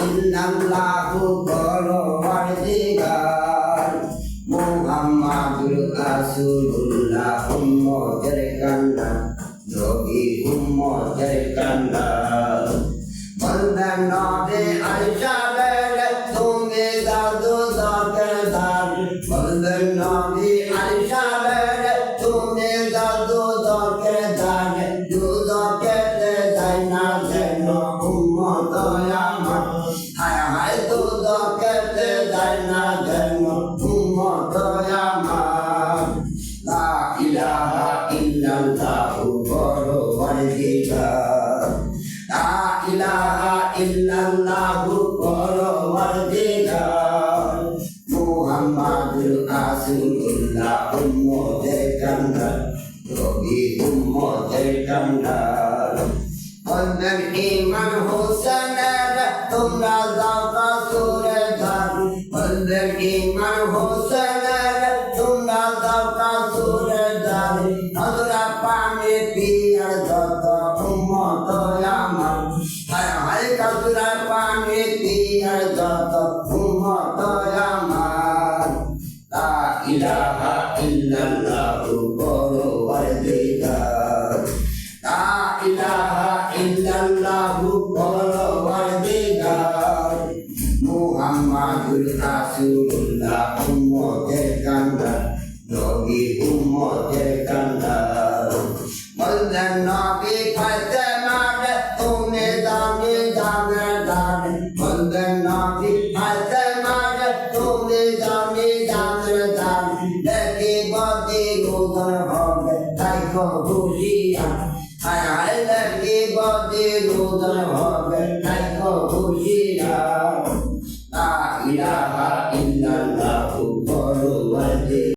ইল্লাল্লাহু পরওয়ারদিগার মুহাম্মাদুর রাসূলুল্লাহ উম্মতের কান্না নবী উম্মতের কান্না বলবেন নবী আয়েশা বেলে তুমি দাদু দরকার দার বলবেন নবী আয়েশা বেলে তুমি দাদু দরকার দার দুদকে যাই না যেন উম্মত আমার হায় হায় দুদকে যাই না যেন উম্মত আমার লা ইলাহা ইল্লাল্লাহু পরওয়ারদিগার লা ইলাহা ইল্লাল্লাহু পরওয়ারদিগার মুহাম্মাদুর রাসূলুল্লাহ উম্মতের কান্ডার নবী উম্মতের কান্ডার বলবেন ইমাম হোসেনের তোমরা যাও কাসুরে ধার বলবেন ইমাম হোসেনের তোমরা যাও কাসুরে ধার নজরা পানি পিয়ার যত উম্মত আমার হায় হায় কাসুরা পানি পিয়ার যত উম্মত আমার লা ইলাহা ইল্লাল্লাহু পরওয়ারদিগার লা ইলাহা ইল্লাল্লাহু পরওয়ারদিগার মুহাম্মাদুর রাসূলুল্লাহ উম্মতের কান্ডার নবী উম্মতের কান্ডার বললেন নবী ফাতেমার তুমি দামি দামের দাম বললেন নবী ফাতেমার তুমি দামি দামের দাম দেখি বদি গুণ হবে তাই খুশিয়া হায় হায় দেখি বদি গুণ হবে তাই খুশিয়া লা ইলাহা ইল্লাল্লাহ